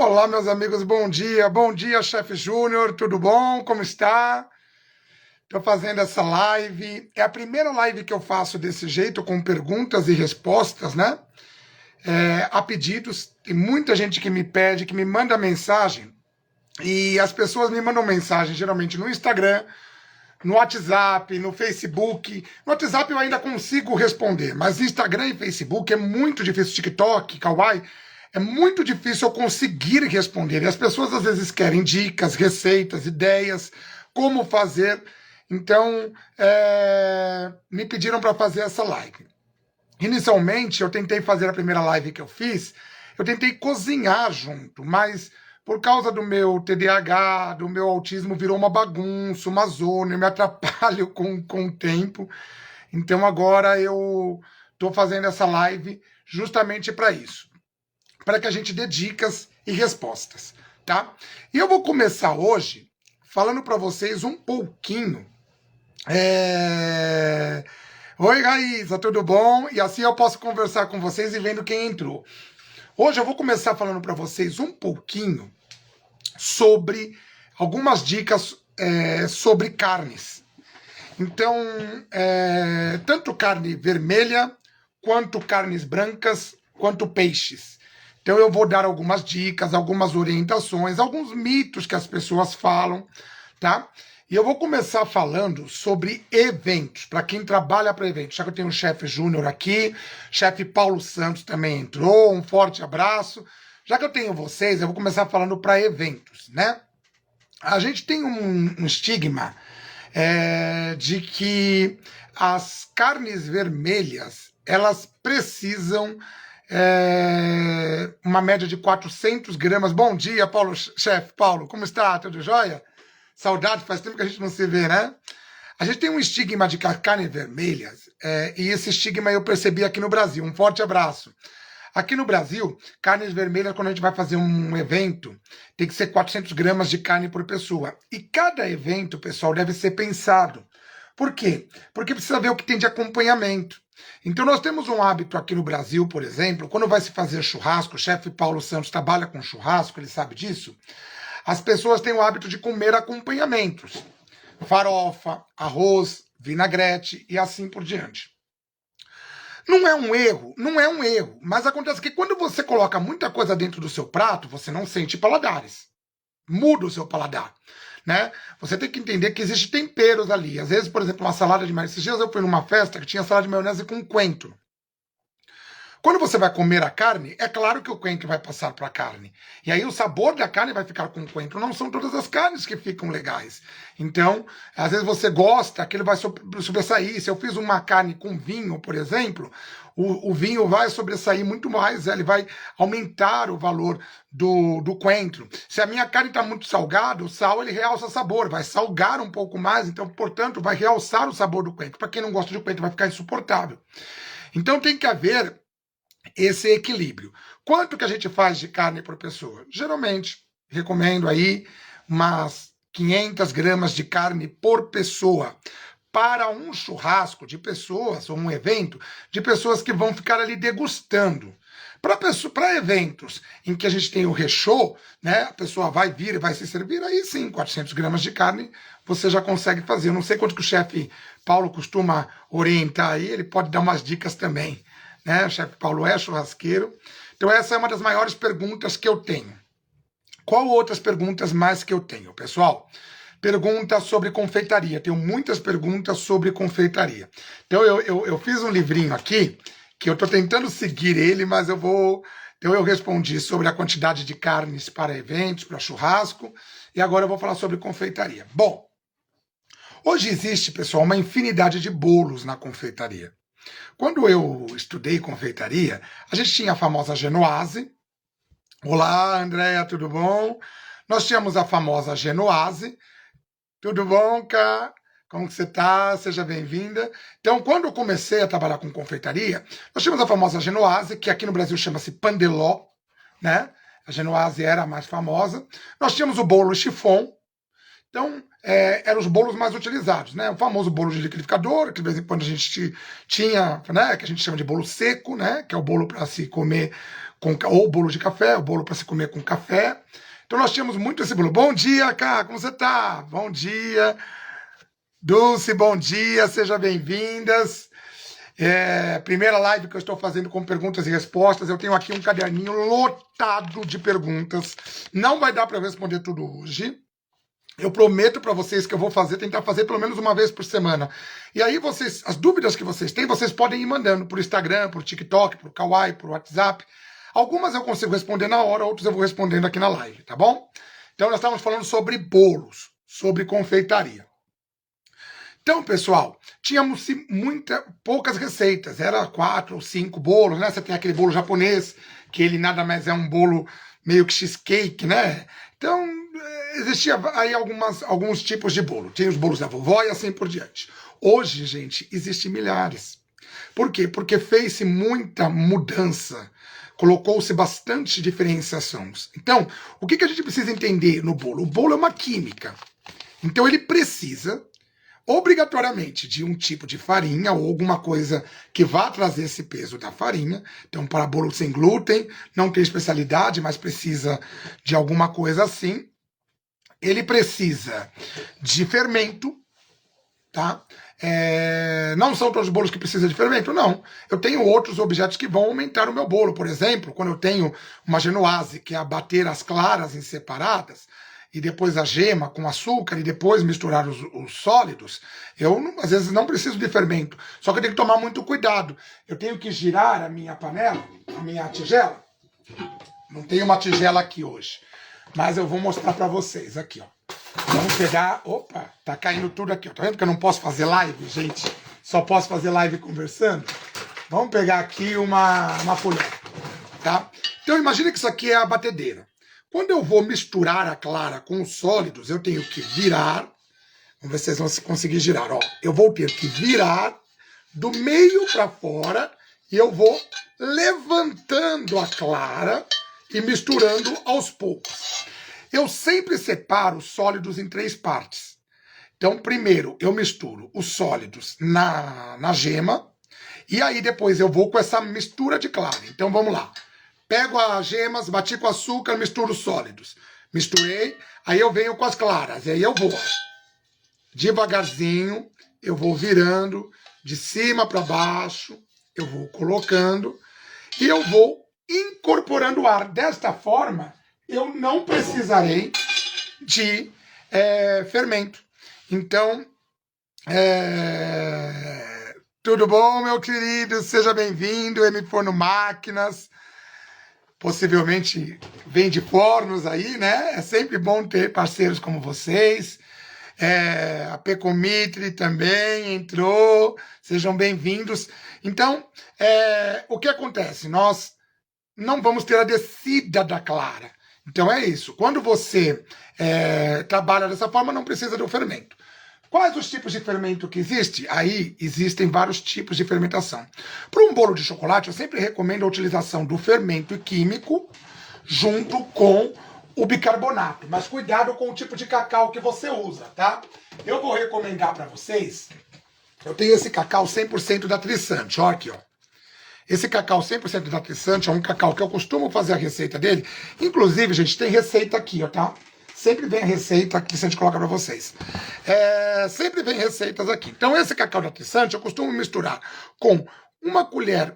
Olá, meus amigos, bom dia. Bom dia, chefe Júnior, tudo bom? Como está? Estou fazendo essa live. É a primeira live que eu faço desse jeito, com perguntas e respostas, né? A pedidos. Tem muita gente que me pede, que me manda mensagem. E as pessoas me mandam mensagem, geralmente no Instagram, no WhatsApp, no Facebook. No WhatsApp eu ainda consigo responder, mas Instagram e Facebook é muito difícil. TikTok, Kawaii, é muito difícil eu conseguir responder. E as pessoas às vezes querem dicas, receitas, ideias, como fazer. Então, me pediram para fazer essa live. Inicialmente, eu tentei fazer a primeira live que eu fiz, eu tentei cozinhar junto, mas por causa do meu TDAH, do meu autismo, virou uma bagunça, uma zona, eu me atrapalho com o tempo. Então agora eu estou fazendo essa live justamente para isso, para que a gente dê dicas e respostas, tá? E eu vou começar hoje falando para vocês um pouquinho. Oi, Raíssa, tudo bom? E assim eu posso conversar com vocês e vendo quem entrou. Hoje eu vou começar falando para vocês um pouquinho sobre algumas dicas sobre carnes. Então, tanto carne vermelha, quanto carnes brancas, quanto peixes. Então eu vou dar algumas dicas, algumas orientações, alguns mitos que as pessoas falam, tá? E eu vou começar falando sobre eventos, para quem trabalha para eventos. Já que eu tenho o chefe Júnior aqui, chefe Paulo Santos também entrou, um forte abraço. Já que eu tenho vocês, eu vou começar falando para eventos, né? A gente tem um estigma de que as carnes vermelhas, elas precisam uma média de 400 gramas. Bom dia, Paulo, chefe Paulo, como está? Tudo jóia? Saudade, faz tempo que a gente não se vê, né? A gente tem um estigma de carne vermelha, e esse estigma eu percebi aqui no Brasil. Um forte abraço. Aqui no Brasil, carnes vermelhas, quando a gente vai fazer um evento, tem que ser 400 gramas de carne por pessoa. E cada evento, pessoal, deve ser pensado. Por quê? Porque precisa ver o que tem de acompanhamento. Então nós temos um hábito aqui no Brasil, por exemplo, quando vai se fazer churrasco, o chefe Paulo Santos trabalha com churrasco, ele sabe disso, as pessoas têm o hábito de comer acompanhamentos. Farofa, arroz, vinagrete e assim por diante. Não é um erro, não é um erro, mas acontece que quando você coloca muita coisa dentro do seu prato, você não sente paladares. Muda o seu paladar, né? Você tem que entender que existem temperos ali. Às vezes, por exemplo, uma salada de maionese. Esses dias eu fui numa festa que tinha salada de maionese com coentro. Quando você vai comer a carne, é claro que o coentro vai passar para a carne. E aí o sabor da carne vai ficar com o coentro. Não são todas as carnes que ficam legais. Então, às vezes você gosta, aquele vai sobressair. Se eu fiz uma carne com vinho, por exemplo, o vinho vai sobressair muito mais, ele vai aumentar o valor do coentro. Se a minha carne está muito salgada, o sal ele realça sabor, vai salgar um pouco mais, então, portanto, vai realçar o sabor do coentro. Para quem não gosta de coentro, vai ficar insuportável. Então tem que haver esse equilíbrio. Quanto que a gente faz de carne por pessoa? Geralmente, recomendo aí umas 500 gramas de carne por pessoa para um churrasco de pessoas, ou um evento, de pessoas que vão ficar ali degustando. Para eventos em que a gente tem o rechô, né, a pessoa vai vir e vai se servir, aí sim, 400 gramas de carne você já consegue fazer. Eu não sei quanto que o chefe Paulo costuma orientar aí, ele pode dar umas dicas também. Né? O chefe Paulo é churrasqueiro. Então essa é uma das maiores perguntas que eu tenho. Qual outras perguntas mais que eu tenho, pessoal? Perguntas sobre confeitaria. Tenho muitas perguntas sobre confeitaria. Então eu fiz um livrinho aqui, que eu estou tentando seguir ele, mas Então eu respondi sobre a quantidade de carnes para eventos, para churrasco, e agora eu vou falar sobre confeitaria. Bom, hoje existe, pessoal, uma infinidade de bolos na confeitaria. Quando eu estudei confeitaria, a gente tinha a famosa Genoise. Olá, Andréia, tudo bom? Nós tínhamos a famosa Genoise. Tudo bom, Cá? Como que você está? Seja bem-vinda. Então, quando eu comecei a trabalhar com confeitaria, nós tínhamos a famosa Genoise, que aqui no Brasil chama-se Pandeló, né? A Genoise era a mais famosa. Nós tínhamos o bolo chiffon, Então, eram os bolos mais utilizados, né? O famoso bolo de liquidificador, que de vez em quando a gente tinha, né? Que a gente chama de bolo seco, né? Que é o bolo para se comer ou bolo de café, o bolo para se comer com café. Então nós tínhamos muito esse bolo. Bom dia, Cá, como você tá? Bom dia. Dulce, bom dia, sejam bem-vindas. Primeira live que eu estou fazendo com perguntas e respostas. Eu tenho aqui um caderninho lotado de perguntas. Não vai dar para eu responder tudo hoje. Eu prometo para vocês que eu vou tentar fazer pelo menos uma vez por semana. E aí vocês, as dúvidas que vocês têm, vocês podem ir mandando por Instagram, por TikTok, por Kawaii, por WhatsApp. Algumas eu consigo responder na hora, outras eu vou respondendo aqui na live, tá bom? Então nós estávamos falando sobre bolos, sobre confeitaria. Então, pessoal, tínhamos poucas receitas, era 4 ou 5 bolos, né? Você tem aquele bolo japonês, que ele nada mais é um bolo meio que cheesecake, né? Então, existia aí alguns tipos de bolo. Tinha os bolos da vovó e assim por diante. Hoje, gente, existem milhares. Por quê? Porque fez-se muita mudança. Colocou-se bastante diferenciações. Então, o que a gente precisa entender no bolo? O bolo é uma química. Então, ele precisa obrigatoriamente de um tipo de farinha ou alguma coisa que vá trazer esse peso da farinha. Então, para bolo sem glúten, não tem especialidade, mas precisa de alguma coisa assim. Ele precisa de fermento, tá? Não são todos os bolos que precisam de fermento, não. Eu tenho outros objetos que vão aumentar o meu bolo. Por exemplo, quando eu tenho uma genoise, que é bater as claras em separadas, e depois a gema com açúcar, e depois misturar os sólidos, eu às vezes não preciso de fermento. Só que eu tenho que tomar muito cuidado. Eu tenho que girar a minha panela, a minha tigela. Não tenho uma tigela aqui hoje, mas eu vou mostrar para vocês aqui, ó. Vamos pegar... Opa, tá caindo tudo aqui, ó. Tá vendo que eu não posso fazer live, gente? Só posso fazer live conversando? Vamos pegar aqui uma colher, tá? Então imagine que isso aqui é a batedeira. Quando eu vou misturar a clara com os sólidos, eu tenho que virar. Vamos ver se vocês vão conseguir girar. Ó, eu vou ter que virar do meio para fora e eu vou levantando a clara e misturando aos poucos. Eu sempre separo os sólidos em 3 partes. Então, primeiro, eu misturo os sólidos na gema e aí depois eu vou com essa mistura de clara. Então, vamos lá. Pego as gemas, bati com açúcar, misturo os sólidos. Misturei, aí eu venho com as claras. E aí eu vou devagarzinho, eu vou virando de cima para baixo, eu vou colocando e eu vou incorporando o ar. Desta forma, eu não precisarei de fermento. Então, tudo bom, meu querido? Seja bem-vindo, M Forno Máquinas. Possivelmente vem de fornos aí, né? É sempre bom ter parceiros como vocês. A Pecomitri também entrou. Sejam bem-vindos. Então, o que acontece? Nós não vamos ter a descida da clara. Então é isso. Quando você trabalha dessa forma, não precisa do fermento. Quais os tipos de fermento que existe? Aí existem vários tipos de fermentação. Para um bolo de chocolate, eu sempre recomendo a utilização do fermento químico junto com o bicarbonato. Mas cuidado com o tipo de cacau que você usa, tá? Eu vou recomendar para vocês, eu tenho esse cacau 100% da Trissante, ó aqui, ó. Esse cacau 100% da Trissante é um cacau que eu costumo fazer a receita dele. Inclusive, gente, tem receita aqui, ó, tá? Sempre vem a receita que a gente coloca para vocês. Sempre vem receitas aqui. Então, esse cacau da Trissante eu costumo misturar com uma colher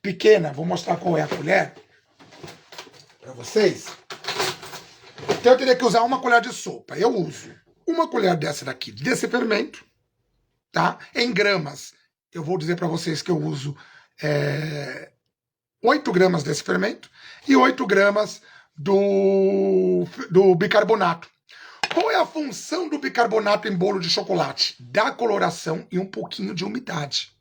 pequena. Vou mostrar qual é a colher para vocês. Então, eu teria que usar uma colher de sopa. Eu uso uma colher dessa daqui, desse fermento, tá? Em gramas. Eu vou dizer para vocês que eu uso 8 gramas desse fermento e 8 gramas do bicarbonato. Qual é a função do bicarbonato em bolo de chocolate? Dá coloração e um pouquinho de umidade.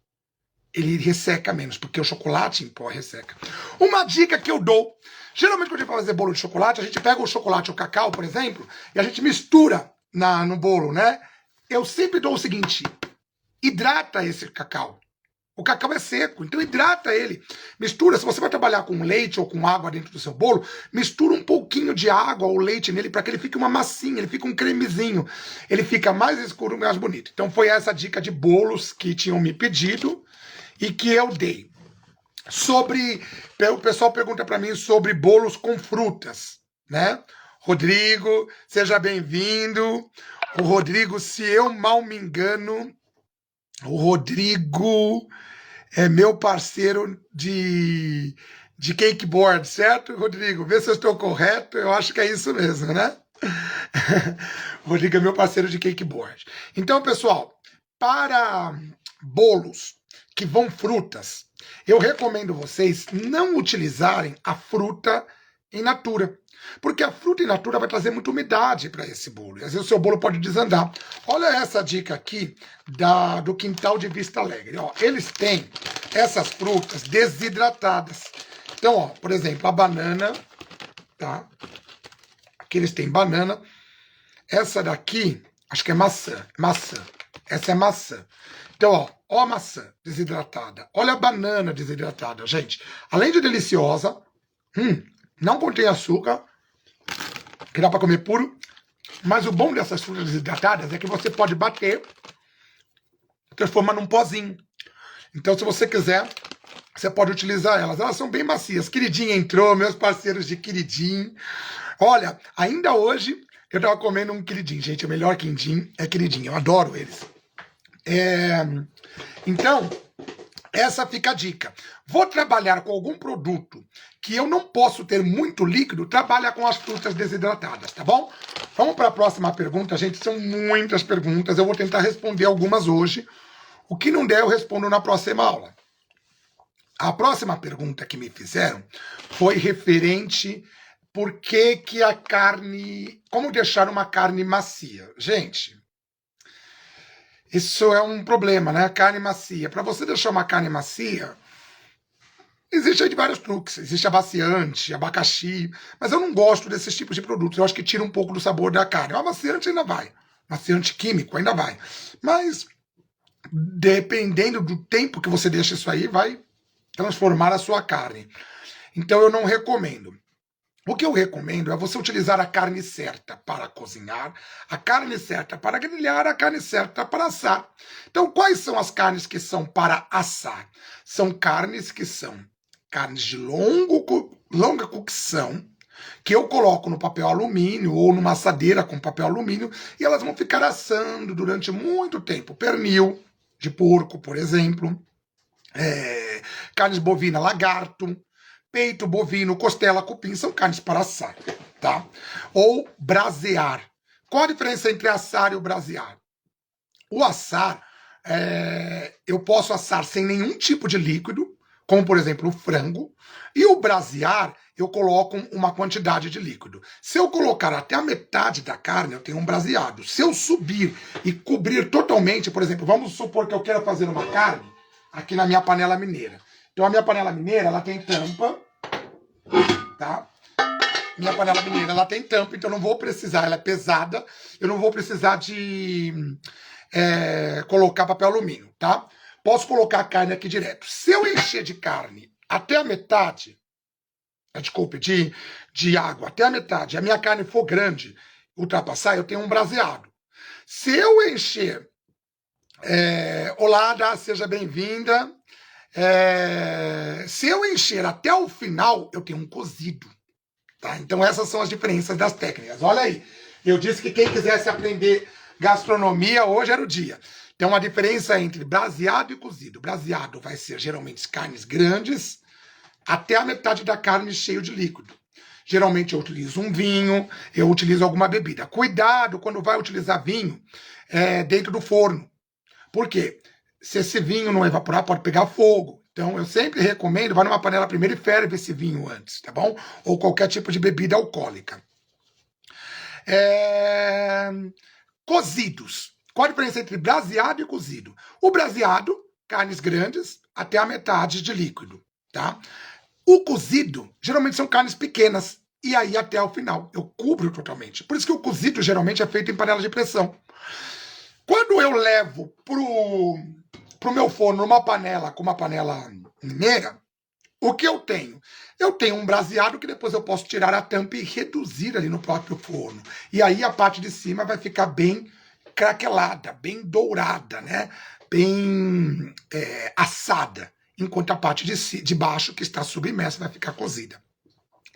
Ele resseca menos, porque o chocolate em pó resseca. Uma dica que eu dou, geralmente quando a gente vai fazer bolo de chocolate, a gente pega o chocolate, o cacau, por exemplo, e a gente mistura no bolo, né? Eu sempre dou o seguinte, hidrata esse cacau. O cacau é seco, então hidrata ele. Mistura, se você vai trabalhar com leite ou com água dentro do seu bolo, mistura um pouquinho de água ou leite nele para que ele fique uma massinha, ele fique um cremezinho. Ele fica mais escuro, mais bonito. Então foi essa dica de bolos que tinham me pedido e que eu dei. O pessoal pergunta para mim sobre bolos com frutas, né? Rodrigo, seja bem-vindo. O Rodrigo, se eu mal me engano, o Rodrigo é meu parceiro de cakeboard, certo, Rodrigo? Vê se eu estou correto, eu acho que é isso mesmo, né? O Rodrigo é meu parceiro de cakeboard. Então, pessoal, para bolos que vão frutas, eu recomendo vocês não utilizarem a fruta in natura. Porque a fruta in natura vai trazer muita umidade para esse bolo. E às vezes o seu bolo pode desandar. Olha essa dica aqui do Quintal de Vista Alegre. Ó, eles têm essas frutas desidratadas. Então, ó, por exemplo, a banana, tá? Aqui eles têm banana. Essa daqui, acho que é maçã. Maçã. Essa é maçã. Então, ó a maçã desidratada. Olha a banana desidratada, gente. Além de deliciosa, não contém açúcar, que dá para comer puro, mas o bom dessas frutas desidratadas é que você pode bater, transformar num pozinho. Então, se você quiser, você pode utilizar elas. Elas são bem macias. Queridinho entrou, meus parceiros de queridinho. Olha, ainda hoje eu tava comendo um queridinho. Gente, o melhor quindim é queridinho. Eu adoro eles. Então, essa fica a dica. Vou trabalhar com algum produto que eu não posso ter muito líquido, trabalha com as frutas desidratadas, tá bom? Vamos para a próxima pergunta, gente. São muitas perguntas. Eu vou tentar responder algumas hoje. O que não der, eu respondo na próxima aula. A próxima pergunta que me fizeram foi referente por que a carne... Como deixar uma carne macia? Gente, isso é um problema, né? Carne macia. Para você deixar uma carne macia, existe aí vários truques. Existe amaciante, abacaxi, mas eu não gosto desses tipos de produtos. Eu acho que tira um pouco do sabor da carne. O amaciante ainda vai. Amaciante químico ainda vai. Mas, dependendo do tempo que você deixa isso aí, vai transformar a sua carne. Então eu não recomendo. O que eu recomendo é você utilizar a carne certa para cozinhar, a carne certa para grelhar, a carne certa para assar. Então, quais são as carnes que são para assar? São carnes que são carnes de longa cocção, que eu coloco no papel alumínio ou numa assadeira com papel alumínio e elas vão ficar assando durante muito tempo. Pernil de porco, por exemplo, carnes bovina, lagarto, peito bovino, costela, cupim, são carnes para assar, tá? Ou brasear. Qual a diferença entre assar e o brasear? O assar, eu posso assar sem nenhum tipo de líquido, como por exemplo o frango, e o brasear, eu coloco uma quantidade de líquido. Se eu colocar até a metade da carne, eu tenho um braseado. Se eu subir e cobrir totalmente, por exemplo, vamos supor que eu quero fazer uma carne aqui na minha panela mineira. Então a minha panela mineira, ela tem tampa, tá? Minha panela mineira, ela tem tampa, então eu não vou precisar, ela é pesada, eu não vou precisar de colocar papel alumínio, tá? Posso colocar a carne aqui direto. Se eu encher de carne até a metade, desculpe, de água até a metade, a minha carne for grande, ultrapassar, eu tenho um braseado. Se eu encher... Olá, Dá, seja bem-vinda. Se eu encher até o final, eu tenho um cozido. Tá? Então essas são as diferenças das técnicas. Olha aí, eu disse que quem quisesse aprender gastronomia, hoje era o dia. Tem uma diferença entre braseado e cozido. Braseado vai ser geralmente carnes grandes, até a metade da carne cheio de líquido. Geralmente eu utilizo um vinho, eu utilizo alguma bebida. Cuidado quando vai utilizar vinho dentro do forno. Por quê? Se esse vinho não evaporar, pode pegar fogo. Então, eu sempre recomendo, vai numa panela primeiro e ferve esse vinho antes, tá bom? Ou qualquer tipo de bebida alcoólica. Cozidos. Qual a diferença entre braseado e cozido? O braseado, carnes grandes, até a metade de líquido, tá? O cozido, geralmente são carnes pequenas, e aí até o final. Eu cubro totalmente. Por isso que o cozido, geralmente, é feito em panela de pressão. Quando eu levo para o meu forno numa panela, com uma panela mineira, o que eu tenho? Eu tenho um braseado que depois eu posso tirar a tampa e reduzir ali no próprio forno. E aí a parte de cima vai ficar bem craquelada, bem dourada, né? Bem assada. Enquanto a parte de baixo, que está submersa, vai ficar cozida.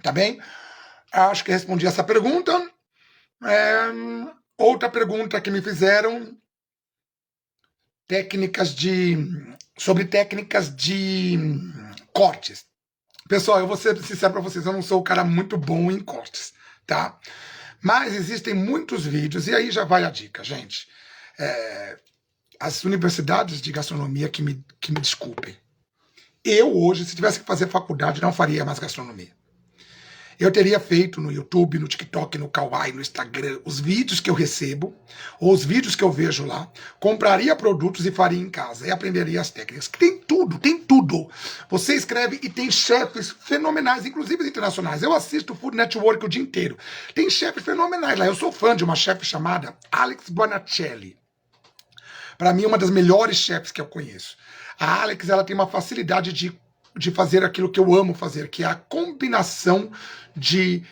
Tá bem? Acho que respondi essa pergunta. Outra pergunta que me fizeram, sobre técnicas de cortes. Pessoal, eu vou ser sincero para vocês, eu não sou um cara muito bom em cortes, tá? Mas existem muitos vídeos, e aí já vai a dica, gente. As universidades de gastronomia que me desculpem. Eu hoje, se tivesse que fazer faculdade, não faria mais gastronomia. Eu teria feito no YouTube, no TikTok, no Kawaii, no Instagram, os vídeos que eu recebo, ou os vídeos que eu vejo lá, compraria produtos e faria em casa, e aprenderia as técnicas. Tem tudo, tem tudo. Você escreve e tem chefes fenomenais, inclusive internacionais. Eu assisto Food Network o dia inteiro. Tem chefes fenomenais lá. Eu sou fã de uma chefe chamada Alex Buonacelli. Para mim, uma das melhores chefes que eu conheço. A Alex, ela tem uma facilidade de fazer aquilo que eu amo fazer, que é a combinação de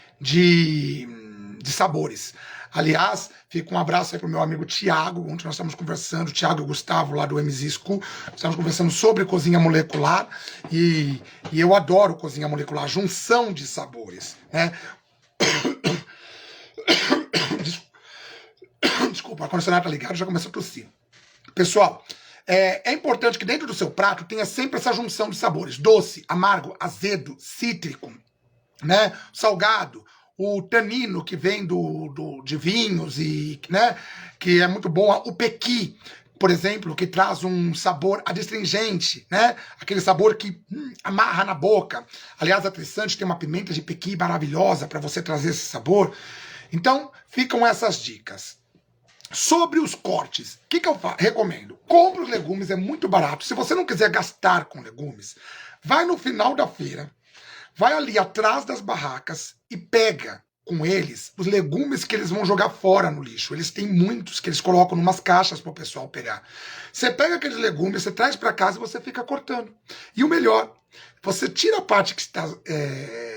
sabores. Aliás, fica um abraço aí pro meu amigo Thiago, onde nós estamos conversando, Thiago e o Gustavo, lá do MZ School, estamos conversando sobre cozinha molecular, e eu adoro cozinha molecular, junção de sabores, né? Desculpa, a condicionada tá ligada, já começou a tossir. Pessoal, é importante que dentro do seu prato tenha sempre essa junção de sabores. Doce, amargo, azedo, cítrico, né? Salgado, o tanino que vem de vinhos, e, né? Que é muito bom. O pequi, por exemplo, que traz um sabor adstringente, né? Aquele sabor que amarra na boca. Aliás, a Trissante tem uma pimenta de pequi maravilhosa para você trazer esse sabor. Então, ficam essas dicas. Sobre os cortes, o que eu recomendo? Compre os legumes, é muito barato. Se você não quiser gastar com legumes, vai no final da feira, vai ali atrás das barracas e pega com eles os legumes que eles vão jogar fora no lixo. Eles têm muitos que eles colocam em umas caixas para o pessoal pegar. Você pega aqueles legumes, você traz para casa e você fica cortando. E o melhor, você tira a parte que está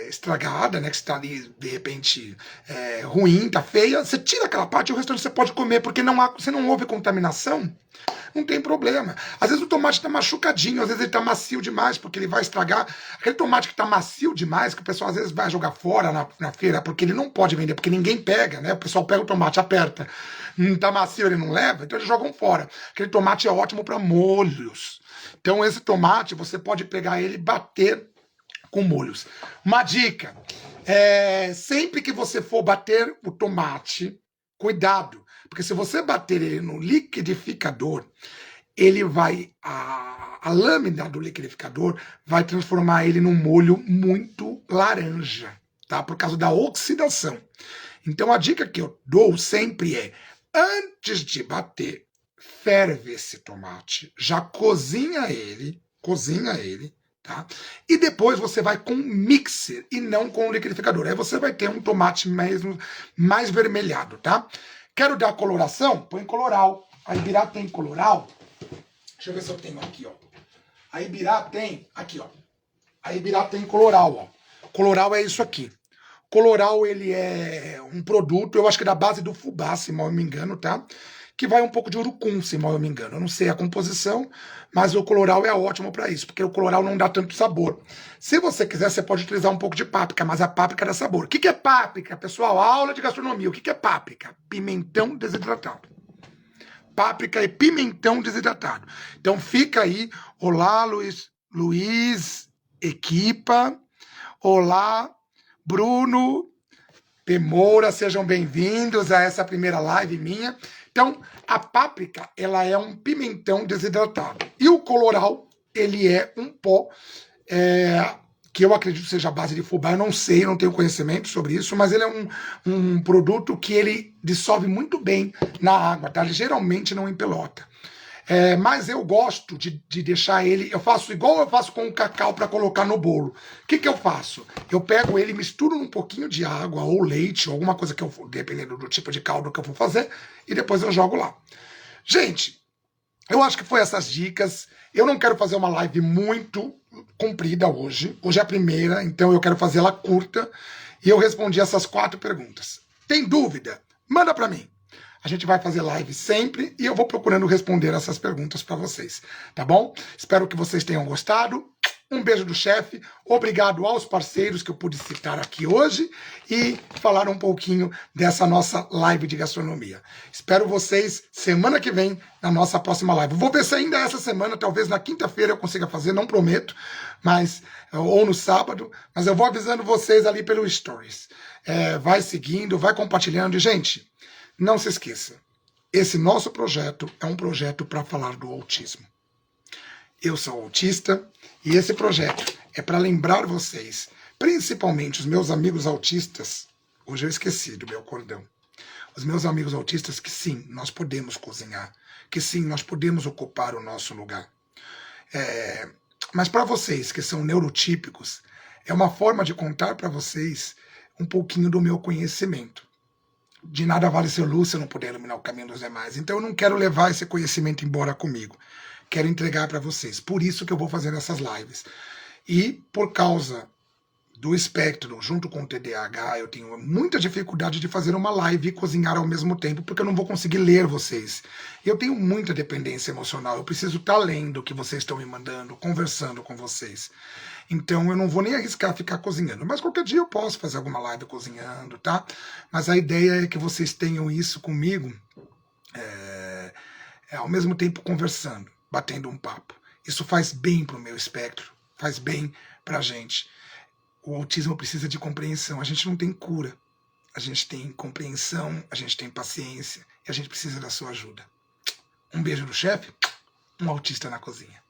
estragada, né, que está ali, de repente, ruim, está feia, você tira aquela parte e o restante você pode comer, porque você não houve contaminação, não tem problema. Às vezes o tomate está machucadinho, às vezes ele está macio demais, porque ele vai estragar. Aquele tomate que está macio demais, que o pessoal às vezes vai jogar fora na feira, porque ele não pode vender, porque ninguém pega, né? O pessoal pega o tomate, aperta, não está macio, ele não leva, então eles jogam fora. Aquele tomate é ótimo para molhos. Então esse tomate, você pode pegar ele e bater com molhos. Uma dica, sempre que você for bater o tomate, cuidado, porque se você bater ele no liquidificador, ele vai, a lâmina do liquidificador vai transformar ele num molho muito laranja, tá? Por causa da oxidação. Então a dica que eu dou sempre é, antes de bater, ferve esse tomate, já cozinha ele, tá? E depois você vai com um mixer e não com o liquidificador. Aí você vai ter um tomate mesmo mais vermelhado, tá? Quero dar coloração? Põe coloral. A Ibirá tem coloral. Deixa eu ver se eu tenho aqui, ó. A Ibirá tem, aqui, ó. A Ibirá tem coloral, ó. Coloral é isso aqui. Coloral, ele é um produto, eu acho que é da base do fubá, se mal eu me engano, tá? Que vai um pouco de urucum, se mal eu me engano. Eu não sei a composição, mas o coloral é ótimo para isso, porque o coloral não dá tanto sabor. Se você quiser, você pode utilizar um pouco de páprica, mas a páprica dá sabor. O que é páprica, pessoal? Aula de gastronomia. O que é páprica? Pimentão desidratado. Páprica e pimentão desidratado. Então fica aí. Olá, Luiz, equipa. Olá, Bruno, P. Moura, sejam bem-vindos a essa primeira live minha. Então, a páprica, ela é um pimentão desidratado. E o coloral, ele é um pó que eu acredito seja a base de fubá. Eu não sei, eu não tenho conhecimento sobre isso, mas ele é um produto que ele dissolve muito bem na água, tá? Ele geralmente não empelota. Mas eu gosto de deixar ele, eu faço igual eu faço com o cacau para colocar no bolo. O que eu faço? Eu pego ele, misturo um pouquinho de água ou leite, ou alguma coisa que eu for, dependendo do tipo de caldo que eu for fazer, e depois eu jogo lá. Gente, Eu acho que foi essas dicas. Eu não quero fazer uma live muito comprida hoje. Hoje é a primeira, então eu quero fazer ela curta. E eu respondi essas 4 perguntas. Tem dúvida? Manda para mim. A gente vai fazer live sempre e eu vou procurando responder essas perguntas para vocês, tá bom? Espero que vocês tenham gostado. Um beijo do chefe. Obrigado aos parceiros que eu pude citar aqui hoje e falar um pouquinho dessa nossa live de gastronomia. Espero vocês semana que vem na nossa próxima live. Vou ver se ainda essa semana, talvez na quinta-feira eu consiga fazer, não prometo, mas ou no sábado, mas eu vou avisando vocês ali pelo Stories. Vai seguindo, vai compartilhando. E, gente, não se esqueça, esse nosso projeto é um projeto para falar do autismo. Eu sou autista e esse projeto é para lembrar vocês, principalmente os meus amigos autistas, hoje eu esqueci do meu cordão, os meus amigos autistas, que sim, nós podemos cozinhar, que sim, nós podemos ocupar o nosso lugar. Mas para vocês que são neurotípicos, é uma forma de contar para vocês um pouquinho do meu conhecimento. De nada vale ser luz se eu não puder iluminar o caminho dos demais. Então eu não quero levar esse conhecimento embora comigo. Quero entregar para vocês. Por isso que eu vou fazer essas lives. E por causa do espectro, junto com o TDAH, eu tenho muita dificuldade de fazer uma live e cozinhar ao mesmo tempo, porque eu não vou conseguir ler vocês. Eu tenho muita dependência emocional. Eu preciso estar lendo o que vocês estão me mandando, conversando com vocês. Então eu não vou nem arriscar ficar cozinhando. Mas qualquer dia eu posso fazer alguma live cozinhando, tá? Mas a ideia é que vocês tenham isso comigo, ao mesmo tempo conversando, batendo um papo. Isso faz bem pro meu espectro, faz bem pra gente. O autismo precisa de compreensão. A gente não tem cura. A gente tem compreensão, a gente tem paciência e a gente precisa da sua ajuda. Um beijo do chefe, um autista na cozinha.